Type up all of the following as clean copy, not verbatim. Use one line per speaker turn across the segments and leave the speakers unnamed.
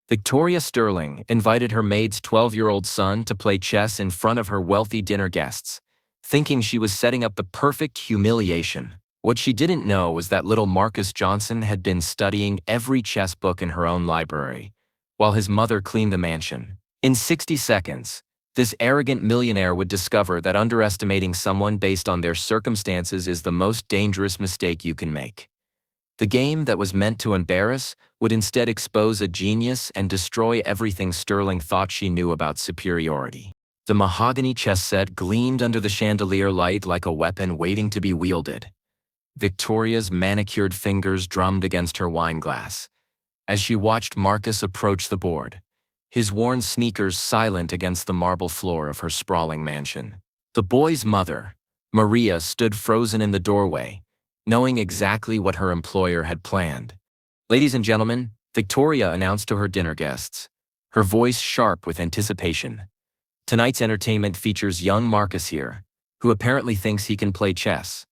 Victoria Sterling invited her maid's 12-year-old son to play chess in front of her wealthy dinner guests, thinking she was setting up the perfect humiliation. What she didn't know was that little Marcus Johnson had been studying every chess book in her own library, while his mother cleaned the mansion. In 60 seconds, this arrogant millionaire would discover that underestimating someone based on their circumstances is the most dangerous mistake you can make. The game that was meant to embarrass would instead expose a genius and destroy everything Sterling thought she knew about superiority. The mahogany chess set gleamed under the chandelier light like a weapon waiting to be wielded. Victoria's manicured fingers drummed against her wine glass as she watched Marcus approach the board, his worn sneakers silent against the marble floor of her sprawling mansion. The boy's mother, Maria, stood frozen in the doorway, knowing exactly what her employer had planned. "Ladies and gentlemen," Victoria announced to her dinner guests, her voice sharp with anticipation. "Tonight's entertainment features young Marcus here, who apparently thinks he can play chess."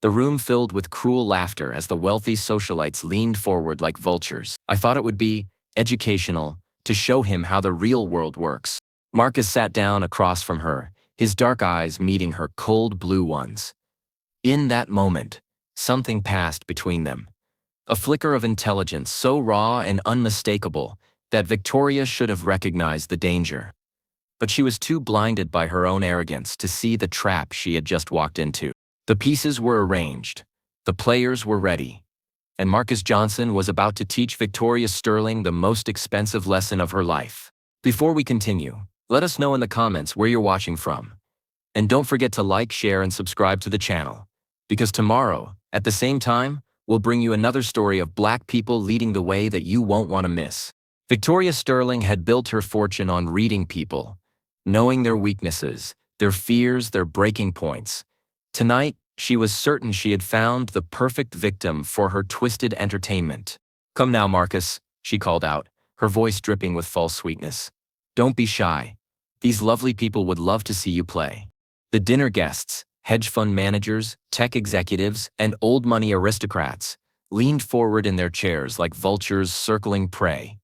The room filled with cruel laughter as the wealthy socialites leaned forward like vultures. "I thought it would be educational to show him how the real world works." Marcus sat down across from her, his dark eyes meeting her cold blue ones. In that moment, something passed between them. A flicker of intelligence so raw and unmistakable that Victoria should have recognized the danger. But she was too blinded by her own arrogance to see the trap she had just walked into. The pieces were arranged, the players were ready, and Marcus Johnson was about to teach Victoria Sterling the most expensive lesson of her life. Before we continue, let us know in the comments where you're watching from. And don't forget to like, share, and subscribe to the channel, because tomorrow, at the same time, we'll bring you another story of Black people leading the way that you won't want to miss. Victoria Sterling had built her fortune on reading people, knowing their weaknesses, their fears, their breaking points. Tonight, she was certain she had found the perfect victim for her twisted entertainment. "Come now, Marcus," she called out, her voice dripping with false sweetness. "Don't be shy. These lovely people would love to see you play." The dinner guests, hedge fund managers, tech executives, and old money aristocrats, leaned forward in their chairs like vultures circling prey.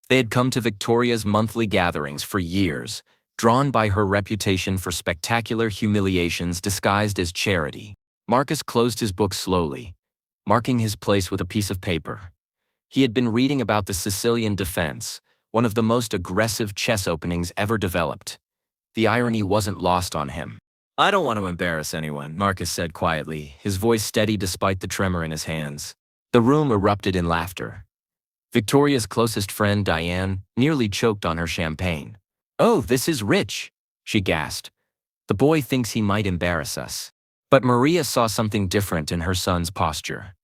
They had come to Victoria's monthly gatherings for years, drawn by her reputation for spectacular humiliations disguised as charity. Marcus closed his book slowly, marking his place with a piece of paper. He had been reading about the Sicilian defense, one of the most aggressive chess openings ever developed. The irony wasn't lost on him. "I don't want to embarrass anyone," Marcus said quietly, his voice steady despite the tremor in his hands. The room erupted in laughter. Victoria's closest friend, Diane, nearly choked on her champagne. "Oh, this is rich," she gasped. "The boy thinks he might embarrass us." But Maria saw something different in her son's posture.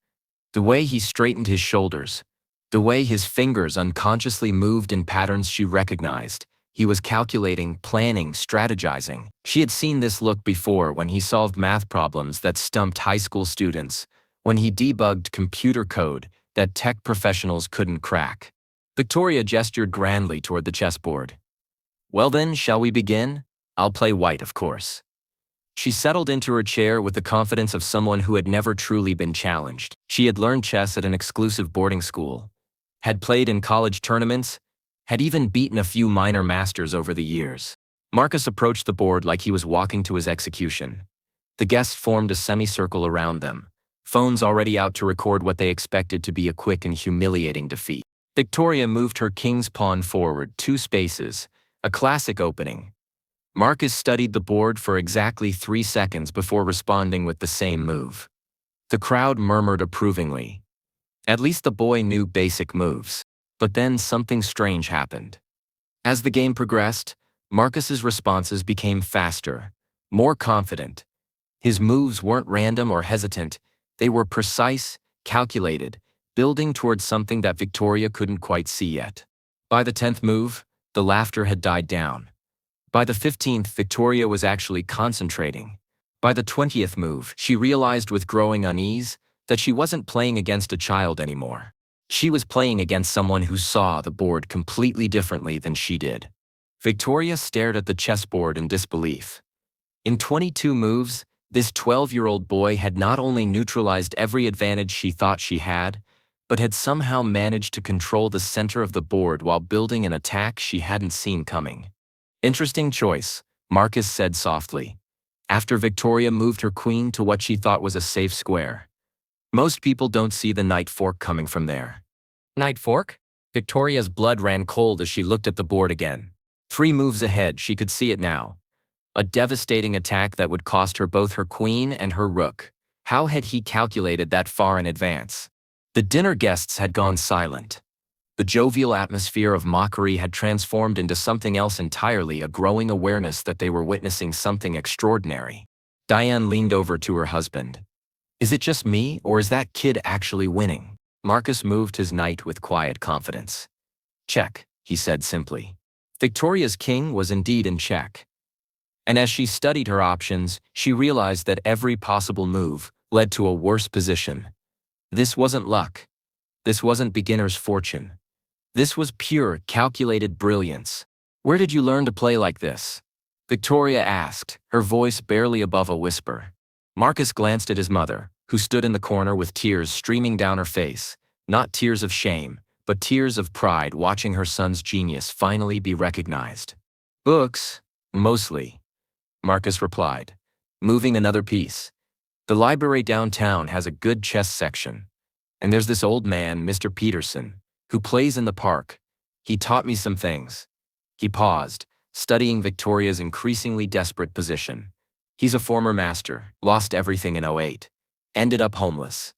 The way he straightened his shoulders, the way his fingers unconsciously moved in patterns she recognized. He was calculating, planning, strategizing. She had seen this look before when he solved math problems that stumped high school students, when he debugged computer code that tech professionals couldn't crack. Victoria gestured grandly toward the chessboard. "Well then, shall we begin? I'll play white, of course." She settled into her chair with the confidence of someone who had never truly been challenged. She had learned chess at an exclusive boarding school, had played in college tournaments, had even beaten a few minor masters over the years. Marcus approached the board like he was walking to his execution. The guests formed a semicircle around them, phones already out to record what they expected to be a quick and humiliating defeat. Victoria moved her king's pawn forward 2 spaces, a classic opening. Marcus studied the board for exactly 3 seconds before responding with the same move. The crowd murmured approvingly. At least the boy knew basic moves. But then something strange happened. As the game progressed, Marcus's responses became faster, more confident. His moves weren't random or hesitant, they were precise, calculated, building towards something that Victoria couldn't quite see yet. By the 10th move, the laughter had died down. By the 15th, Victoria was actually concentrating. By the 20th move, she realized with growing unease that she wasn't playing against a child anymore. She was playing against someone who saw the board completely differently than she did. Victoria stared at the chessboard in disbelief. In 22 moves, this 12-year-old boy had not only neutralized every advantage she thought she had, but had somehow managed to control the center of the board while building an attack she hadn't seen coming. Interesting choice, Marcus said softly, after Victoria moved her queen to what she thought was a safe square. Most people don't see the knight fork coming from there. Knight fork? Victoria's blood ran cold as she looked at the board again. 3 moves ahead, she could see it now. A devastating attack that would cost her both her queen and her rook. How had he calculated that far in advance? The dinner guests had gone silent. The jovial atmosphere of mockery had transformed into something else entirely, a growing awareness that they were witnessing something extraordinary. Diane leaned over to her husband. Is it just me, or is that kid actually winning? Marcus moved his knight with quiet confidence. Check, he said simply. Victoria's king was indeed in check. And as she studied her options, she realized that every possible move led to a worse position. This wasn't luck. This wasn't beginner's fortune. This was pure, calculated brilliance. Where did you learn to play like this? Victoria asked, her voice barely above a whisper. Marcus glanced at his mother, who stood in the corner with tears streaming down her face, not tears of shame, but tears of pride watching her son's genius finally be recognized. Books, mostly, Marcus replied, moving another piece. The library downtown has a good chess section. And there's this old man, Mr. Peterson, who plays in the park. He taught me some things. He paused, studying Victoria's increasingly desperate position. He's a former master, lost everything in '08. Ended up homeless.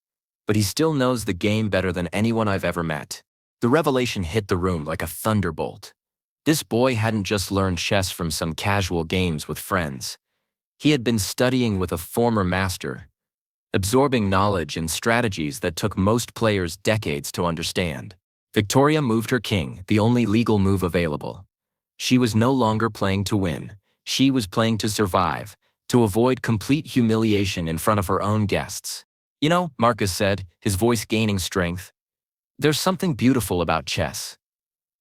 But he still knows the game better than anyone I've ever met. The revelation hit the room like a thunderbolt. This boy hadn't just learned chess from some casual games with friends. He had been studying with a former master, absorbing knowledge and strategies that took most players decades to understand. Victoria moved her king, the only legal move available. She was no longer playing to win. She was playing to survive, to avoid complete humiliation in front of her own guests. You know, Marcus said, his voice gaining strength, there's something beautiful about chess.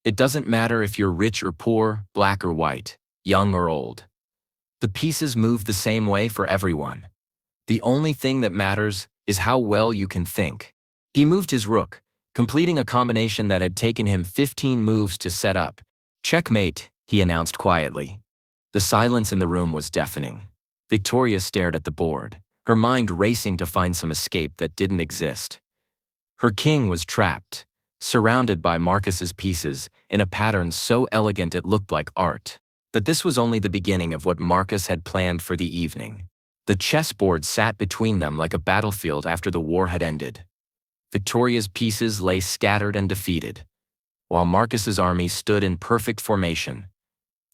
It doesn't matter if you're rich or poor, black or white, young or old. The pieces move the same way for everyone. The only thing that matters is how well you can think. He moved his rook, completing a combination that had taken him 15 moves to set up. Checkmate, he announced quietly. The silence in the room was deafening. Victoria stared at the board, her mind racing to find some escape that didn't exist. Her king was trapped, surrounded by Marcus's pieces in a pattern so elegant it looked like art. But this was only the beginning of what Marcus had planned for the evening. The chessboard sat between them like a battlefield after the war had ended. Victoria's pieces lay scattered and defeated, while Marcus's army stood in perfect formation.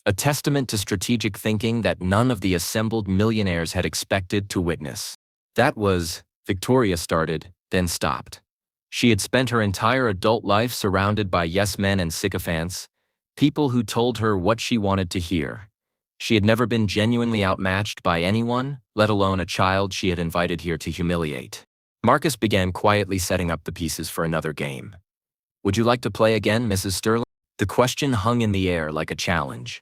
A testament to strategic thinking that none of the assembled millionaires had expected to witness. That was, Victoria started, then stopped. She had spent her entire adult life surrounded by yes-men and sycophants, people who told her what she wanted to hear. She had never been genuinely outmatched by anyone, let alone a child she had invited here to humiliate. Marcus began quietly setting up the pieces for another game. Would you like to play again, Mrs. Sterling? The question hung in the air like a challenge.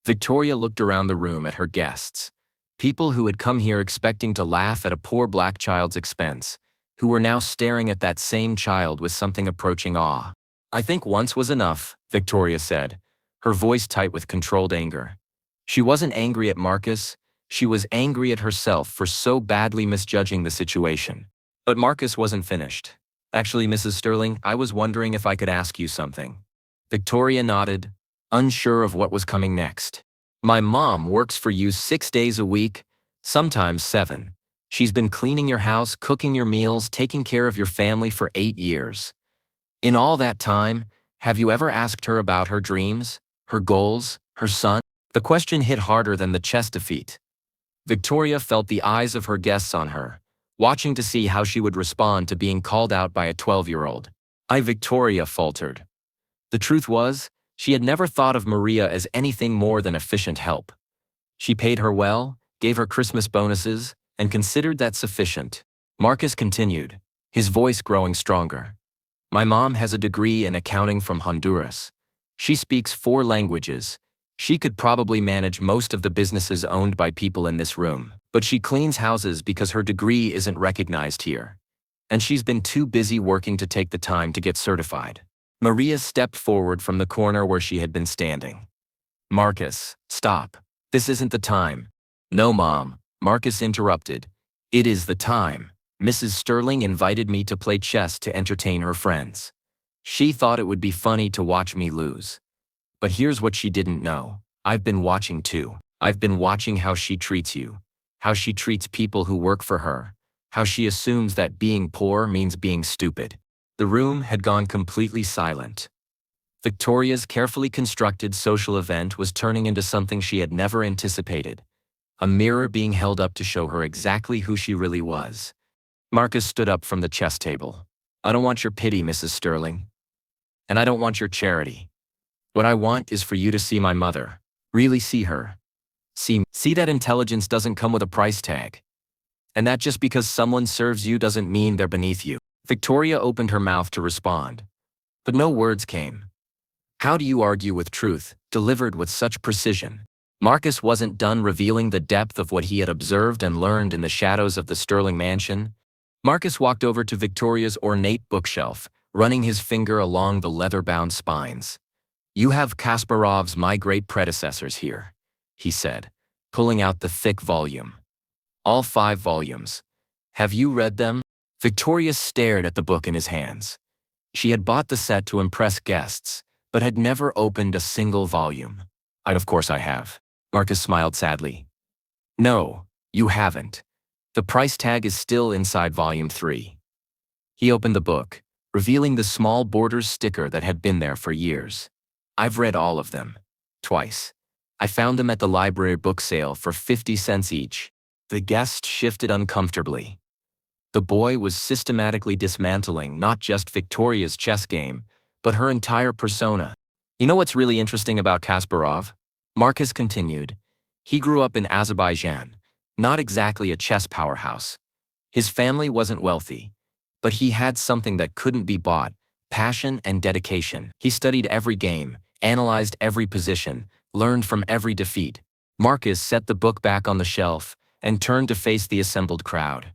Victoria looked around the room at her guests, people who had come here expecting to laugh at a poor black child's expense, who were now staring at that same child with something approaching awe. I think once was enough, Victoria said, her voice tight with controlled anger. She wasn't angry at Marcus, she was angry at herself for so badly misjudging the situation. But Marcus wasn't finished. Actually, Mrs. Sterling, I was wondering if I could ask you something. Victoria nodded, unsure of what was coming next. My mom works for you 6 days a week, sometimes 7. She's been cleaning your house, cooking your meals, taking care of your family for 8 years. In all that time, have you ever asked her about her dreams, her goals, her son? The question hit harder than the chess defeat. Victoria felt the eyes of her guests on her, watching to see how she would respond to being called out by a 12-year-old. Victoria faltered. The truth was, she had never thought of Maria as anything more than efficient help. She paid her well, gave her Christmas bonuses, and considered that sufficient. Marcus continued, his voice growing stronger. My mom has a degree in accounting from Honduras. She speaks 4 languages. She could probably manage most of the businesses owned by people in this room, but she cleans houses because her degree isn't recognized here. and she's been too busy working to take the time to get certified. Maria stepped forward from the corner where she had been standing. Marcus, stop. This isn't the time. No, Mom, Marcus interrupted. It is the time. Mrs. Sterling invited me to play chess to entertain her friends. She thought it would be funny to watch me lose. But here's what she didn't know. I've been watching too. I've been watching how she treats you, how she treats people who work for her, how she assumes that being poor means being stupid. The room had gone completely silent. Victoria's carefully constructed social event was turning into something she had never anticipated. A mirror being held up to show her exactly who she really was. Marcus stood up from the chess table. I don't want your pity, Mrs. Sterling. And I don't want your charity. What I want is for you to see my mother. Really see her. See that intelligence doesn't come with a price tag. And that just because someone serves you doesn't mean they're beneath you. Victoria opened her mouth to respond, but no words came. How do you argue with truth, delivered with such precision? Marcus wasn't done revealing the depth of what he had observed and learned in the shadows of the Sterling mansion. Marcus walked over to Victoria's ornate bookshelf, running his finger along the leather-bound spines. You have Kasparov's My Great Predecessors here, he said, pulling out the thick volume. All 5 volumes. Have you read them? Victoria stared at the book in his hands. She had bought the set to impress guests, but had never opened a single volume. Of course I have. Marcus smiled sadly. No, you haven't. The price tag is still inside volume 3. He opened the book, revealing the small borders sticker that had been there for years. I've read all of them. Twice. I found them at the library book sale for 50 cents each. The guest shifted uncomfortably. The boy was systematically dismantling not just Victoria's chess game, but her entire persona. You know what's really interesting about Kasparov? Marcus continued. He grew up in Azerbaijan, not exactly a chess powerhouse. His family wasn't wealthy, but he had something that couldn't be bought: passion and dedication. He studied every game, analyzed every position, learned from every defeat. Marcus set the book back on the shelf and turned to face the assembled crowd.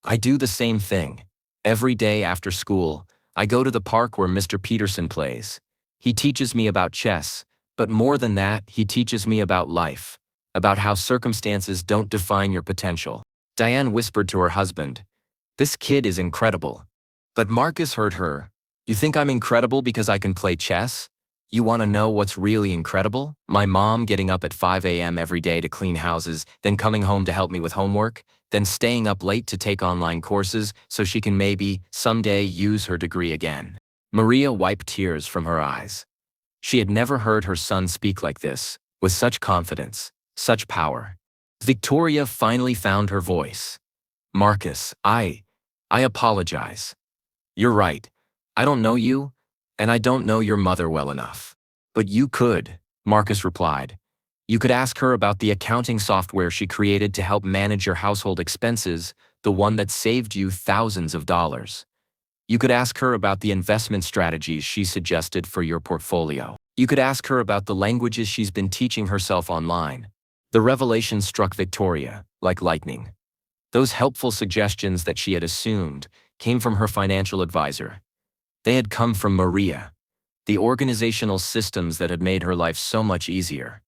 I do the same thing. Every day after school, I go to the park where Mr. Peterson plays. He teaches me about chess, but more than that, he teaches me about life, about how circumstances don't define your potential. Diane whispered to her husband, "This kid is incredible." But Marcus heard her. You think I'm incredible because I can play chess? You want to know what's really incredible? My mom getting up at 5 a.m. every day to clean houses, then coming home to help me with homework, then staying up late to take online courses so she can maybe, someday, use her degree again. Maria wiped tears from her eyes. She had never heard her son speak like this, with such confidence, such power. Victoria finally found her voice. Marcus, I apologize. You're right. I don't know you, and I don't know your mother well enough. But you could, Marcus replied. You could ask her about the accounting software she created to help manage your household expenses, the one that saved you thousands of dollars. You could ask her about the investment strategies she suggested for your portfolio. You could ask her about the languages she's been teaching herself online. The revelation struck Victoria like lightning. Those helpful suggestions that she had assumed came from her financial advisor. They had come from Maria, the organizational systems that had made her life so much easier.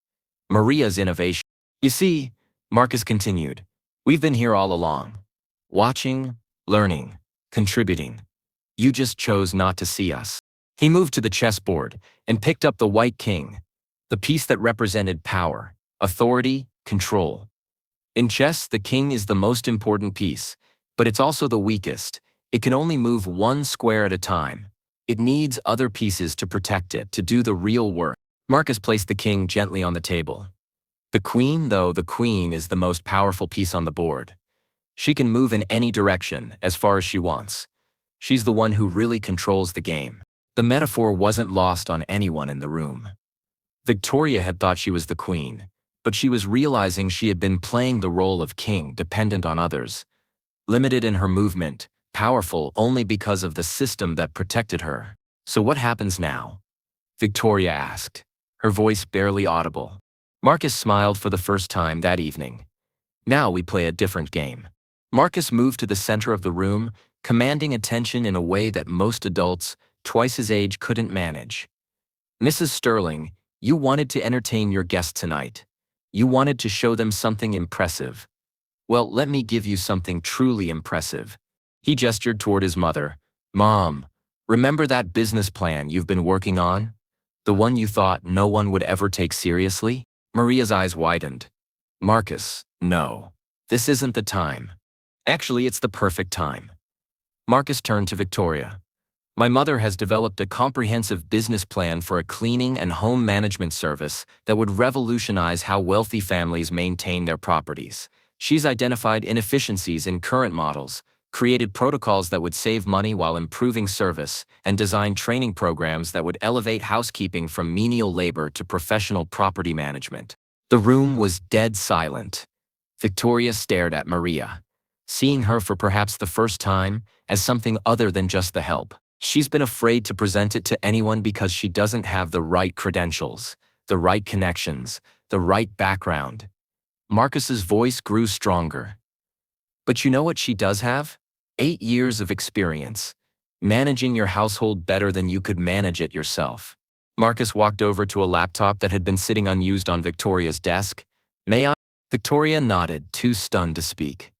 Maria's innovation. You see, Marcus continued, we've been here all along. Watching, learning, contributing. You just chose not to see us. He moved to the chessboard and picked up the white king, the piece that represented power, authority, control. In chess, the king is the most important piece, but it's also the weakest. It can only move one square at a time. It needs other pieces to protect it, to do the real work. Marcus placed the king gently on the table. The queen is the most powerful piece on the board. She can move in any direction, as far as she wants. She's the one who really controls the game. The metaphor wasn't lost on anyone in the room. Victoria had thought she was the queen, but she was realizing she had been playing the role of king, dependent on others, limited in her movement, powerful only because of the system that protected her. So what happens now? Victoria asked, her voice barely audible. Marcus smiled for the first time that evening. Now we play a different game. Marcus moved to the center of the room, commanding attention in a way that most adults, twice his age, couldn't manage. "Mrs. Sterling, you wanted to entertain your guests tonight. You wanted to show them something impressive. Well, let me give you something truly impressive." He gestured toward his mother. "Mom, remember that business plan you've been working on? The one you thought no one would ever take seriously?" Maria's eyes widened. "Marcus, no. This isn't the time. Actually, it's the perfect time." Marcus turned to Victoria. "My mother has developed a comprehensive business plan for a cleaning and home management service that would revolutionize how wealthy families maintain their properties. She's identified inefficiencies in current models, created protocols that would save money while improving service, and designed training programs that would elevate housekeeping from menial labor to professional property management." The room was dead silent. Victoria stared at Maria, seeing her for perhaps the first time as something other than just the help. She's been afraid to present it to anyone because she doesn't have the right credentials, the right connections, the right background. Marcus's voice grew stronger. "But you know what she does have? 8 years of experience, managing your household better than you could manage it yourself." Marcus walked over to a laptop that had been sitting unused on Victoria's desk. "May I?" Victoria nodded, too stunned to speak.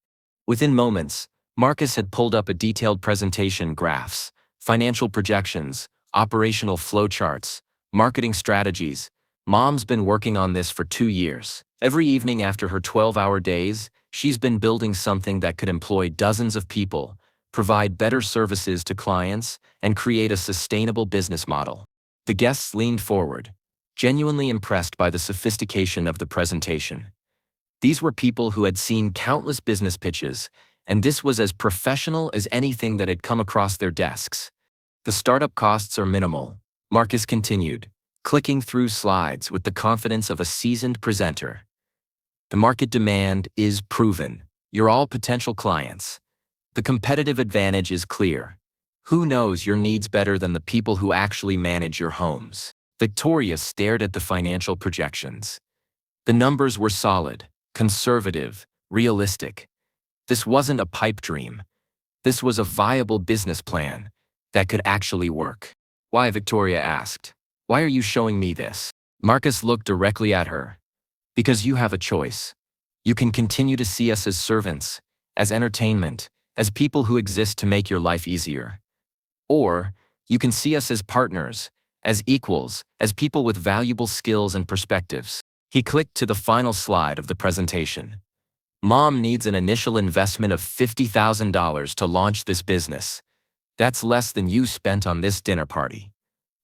Within moments, Marcus had pulled up a detailed presentation, graphs, financial projections, operational flowcharts, marketing strategies. Mom's been working on this for 2 years. Every evening after her 12-hour days, she's been building something that could employ dozens of people, provide better services to clients, and create a sustainable business model. The guests leaned forward, genuinely impressed by the sophistication of the presentation. These were people who had seen countless business pitches, and this was as professional as anything that had come across their desks. "The startup costs are minimal," Marcus continued, clicking through slides with the confidence of a seasoned presenter. "The market demand is proven. You're all potential clients. The competitive advantage is clear. Who knows your needs better than the people who actually manage your homes?" Victoria stared at the financial projections. The numbers were solid, conservative, realistic. This wasn't a pipe dream. This was a viable business plan that could actually work. "Why?" Victoria asked. "Why are you showing me this?" Marcus looked directly at her. "Because you have a choice. You can continue to see us as servants, as entertainment, as people who exist to make your life easier. Or you can see us as partners, as equals, as people with valuable skills and perspectives." He clicked to the final slide of the presentation. "Mom needs an initial investment of $50,000 to launch this business. That's less than you spent on this dinner party.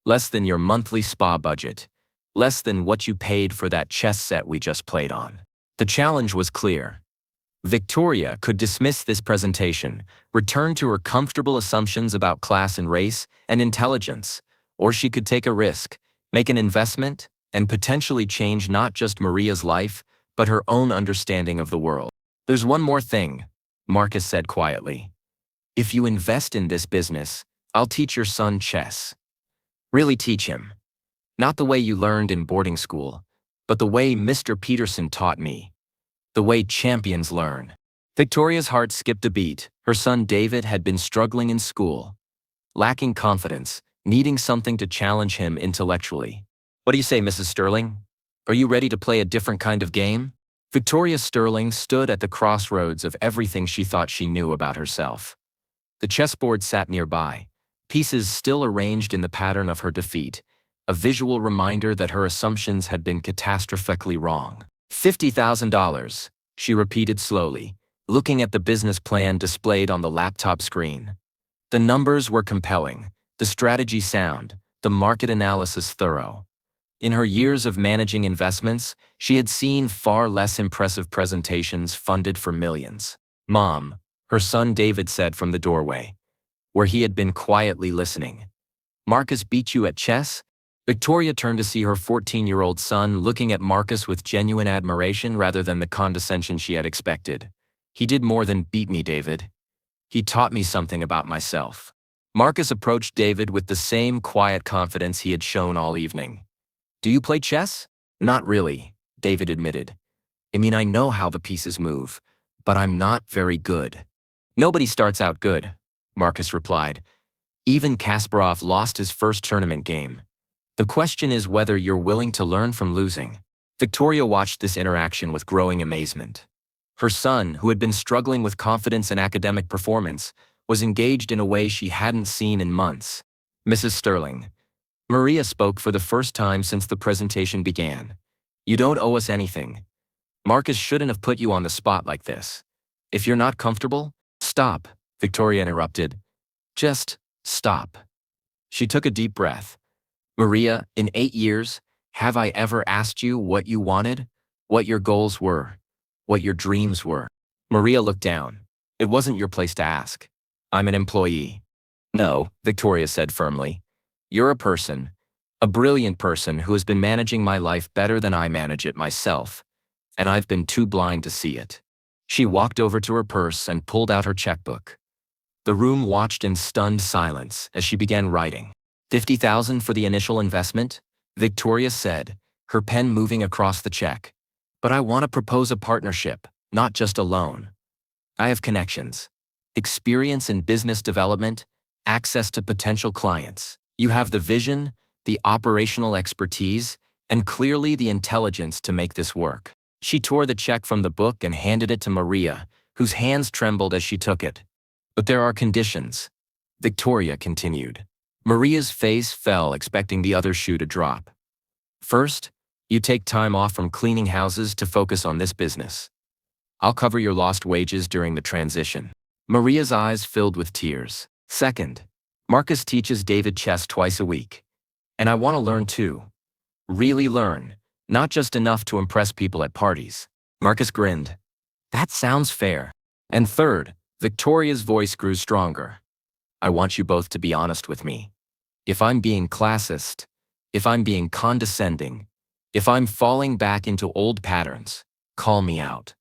Less than your monthly spa budget. Less than what you paid for that chess set we just played on." The challenge was clear. Victoria could dismiss this presentation, return to her comfortable assumptions about class and race and intelligence, or she could take a risk, make an investment, and potentially change not just Maria's life, but her own understanding of the world. "There's one more thing," Marcus said quietly. "If you invest in this business, I'll teach your son chess. Really teach him. Not the way you learned in boarding school, but the way Mr. Peterson taught me. The way champions learn." Victoria's heart skipped a beat. Her son David had been struggling in school, lacking confidence, needing something to challenge him intellectually. "What do you say, Mrs. Sterling? Are you ready to play a different kind of game?" Victoria Sterling stood at the crossroads of everything she thought she knew about herself. The chessboard sat nearby, pieces still arranged in the pattern of her defeat, a visual reminder that her assumptions had been catastrophically wrong. $50,000, she repeated slowly, looking at the business plan displayed on the laptop screen. The numbers were compelling, the strategy sound, the market analysis thorough. In her years of managing investments, she had seen far less impressive presentations funded for millions. "Mom," her son David said from the doorway, where he had been quietly listening. "Marcus beat you at chess?" Victoria turned to see her 14-year-old son looking at Marcus with genuine admiration rather than the condescension she had expected. "He did more than beat me, David. He taught me something about myself." Marcus approached David with the same quiet confidence he had shown all evening. "Do you play chess?" "Not really," David admitted. "I mean, I know how the pieces move, but I'm not very good." "Nobody starts out good. Marcus replied. Even Kasparov lost his first tournament game. The question is whether you're willing to learn from losing. Victoria watched this interaction with growing amazement. Her son, who had been struggling with confidence and academic performance, was engaged in a way she hadn't seen in months. Mrs. Sterling. Maria spoke for the first time since the presentation began. You don't owe us anything. Marcus shouldn't have put you on the spot like this. If you're not comfortable, stop, Victoria interrupted. Just stop. She took a deep breath. Maria, in 8 years, have I ever asked you what you wanted? What your goals were? What your dreams were? Maria looked down. It wasn't your place to ask. I'm an employee. No, Victoria said firmly. You're a person, a brilliant person who has been managing my life better than I manage it myself, and I've been too blind to see it. She walked over to her purse and pulled out her checkbook. The room watched in stunned silence as she began writing. 50,000 for the initial investment, Victoria said, her pen moving across the check. But I want to propose a partnership, not just a loan. I have connections, experience in business development, access to potential clients. You have the vision, the operational expertise, and clearly the intelligence to make this work. She tore the check from the book and handed it to Maria, whose hands trembled as she took it. But there are conditions, Victoria continued. Maria's face fell, expecting the other shoe to drop. First, you take time off from cleaning houses to focus on this business. I'll cover your lost wages during the transition. Maria's eyes filled with tears. Second, Marcus teaches David chess twice a week. And I want to learn too. Really learn, not just enough to impress people at parties. Marcus grinned. That sounds fair. And third, Victoria's voice grew stronger. I want you both to be honest with me. If I'm being classist, if I'm being condescending, if I'm falling back into old patterns, call me out.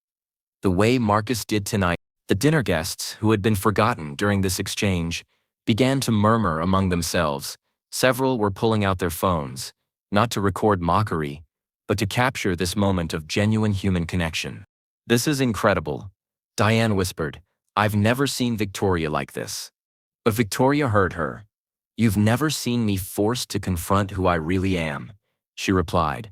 The way Marcus did tonight, the dinner guests, who had been forgotten during this exchange, began to murmur among themselves. Several were pulling out their phones, not to record mockery, but to capture this moment of genuine human connection. This is incredible, Diane whispered. I've never seen Victoria like this. But Victoria heard her. You've never seen me forced to confront who I really am, she replied.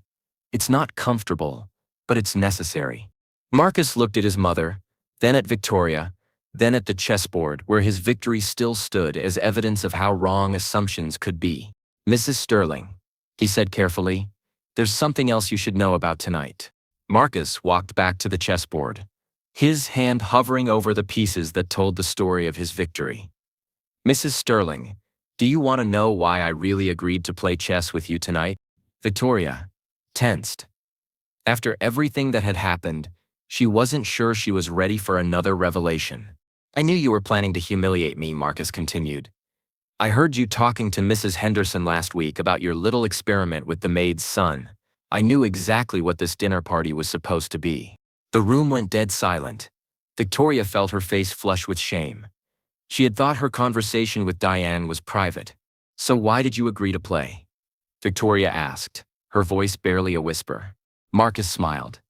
It's not comfortable, but it's necessary. Marcus looked at his mother, then at Victoria, then at the chessboard where his victory still stood as evidence of how wrong assumptions could be. Mrs. Sterling, he said carefully, there's something else you should know about tonight. Marcus walked back to the chessboard, his hand hovering over the pieces that told the story of his victory. Mrs. Sterling, do you want to know why I really agreed to play chess with you tonight? Victoria tensed. After everything that had happened, she wasn't sure she was ready for another revelation. I knew you were planning to humiliate me, Marcus continued. I heard you talking to Mrs. Henderson last week about your little experiment with the maid's son. I knew exactly what this dinner party was supposed to be. The room went dead silent. Victoria felt her face flush with shame. She had thought her conversation with Diane was private. So why did you agree to play? Victoria asked, her voice barely a whisper. Marcus smiled.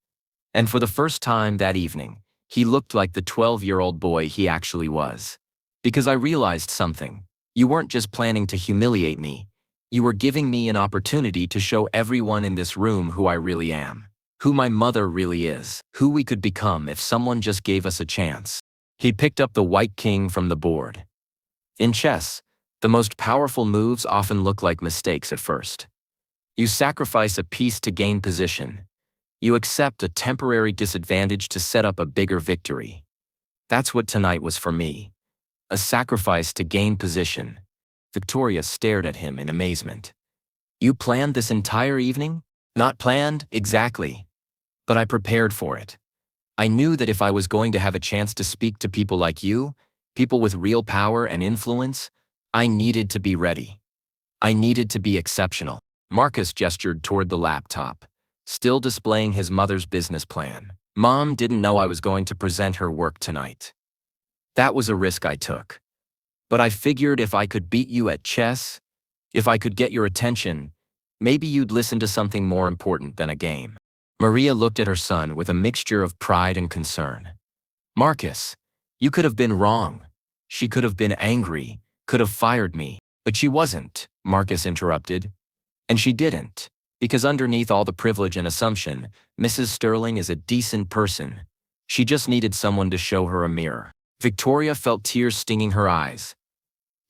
And for the first time that evening, he looked like the 12-year-old boy he actually was. Because I realized something. You weren't just planning to humiliate me. You were giving me an opportunity to show everyone in this room who I really am, who my mother really is, who we could become if someone just gave us a chance. He picked up the white king from the board. In chess, the most powerful moves often look like mistakes at first. You sacrifice a piece to gain position. You accept a temporary disadvantage to set up a bigger victory. That's what tonight was for me. A sacrifice to gain position. Victoria stared at him in amazement. You planned this entire evening? Not planned, exactly. But I prepared for it. I knew that if I was going to have a chance to speak to people like you, people with real power and influence, I needed to be ready. I needed to be exceptional. Marcus gestured toward the laptop, still displaying his mother's business plan. Mom didn't know I was going to present her work tonight. That was a risk I took. But I figured if I could beat you at chess, if I could get your attention, maybe you'd listen to something more important than a game. Maria looked at her son with a mixture of pride and concern. Marcus, you could have been wrong. She could have been angry, could have fired me, but she wasn't, Marcus interrupted. And she didn't. Because underneath all the privilege and assumption, Mrs. Sterling is a decent person. She just needed someone to show her a mirror. Victoria felt tears stinging her eyes.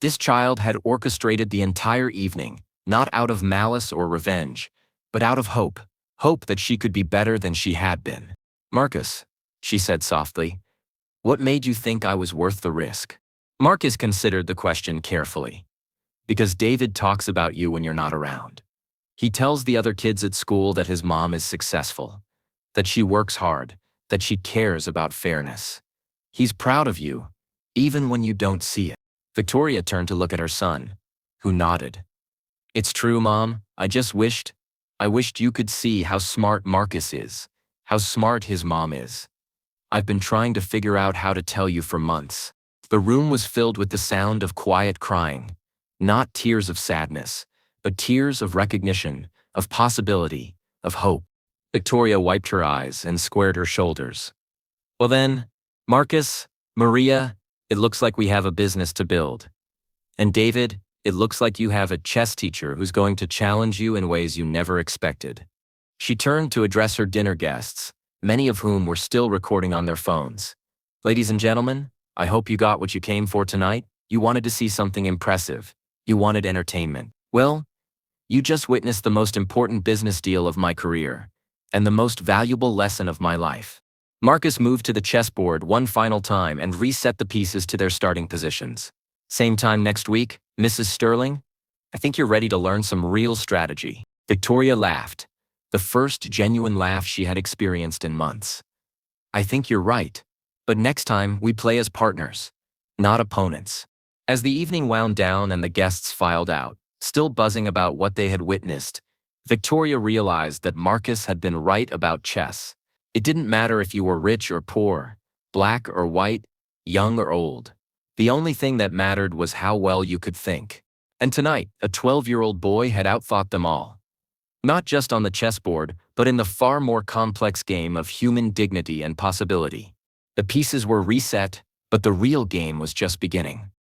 This child had orchestrated the entire evening, not out of malice or revenge, but out of hope. Hope that she could be better than she had been. Marcus, she said softly, what made you think I was worth the risk? Marcus considered the question carefully. Because David talks about you when you're not around. He tells the other kids at school that his mom is successful, that she works hard, that she cares about fairness. He's proud of you, even when you don't see it. Victoria turned to look at her son, who nodded. It's true, Mom. I wished you could see how smart Marcus is, how smart his mom is. I've been trying to figure out how to tell you for months. The room was filled with the sound of quiet crying, not tears of sadness, but tears of recognition, of possibility, of hope. Victoria wiped her eyes and squared her shoulders. Well then, Marcus, Maria, it looks like we have a business to build. And David, it looks like you have a chess teacher who's going to challenge you in ways you never expected. She turned to address her dinner guests, many of whom were still recording on their phones. Ladies and gentlemen, I hope you got what you came for tonight. You wanted to see something impressive. You wanted entertainment. Well, you just witnessed the most important business deal of my career, and the most valuable lesson of my life. Marcus moved to the chessboard one final time and reset the pieces to their starting positions. Same time next week, Mrs. Sterling? I think you're ready to learn some real strategy. Victoria laughed, the first genuine laugh she had experienced in months. I think you're right, but next time we play as partners, not opponents. As the evening wound down and the guests filed out, still buzzing about what they had witnessed, Victoria realized that Marcus had been right about chess. It didn't matter if you were rich or poor, black or white, young or old. The only thing that mattered was how well you could think. And tonight, a 12-year-old boy had outthought them all. Not just on the chessboard, but in the far more complex game of human dignity and possibility. The pieces were reset, but the real game was just beginning.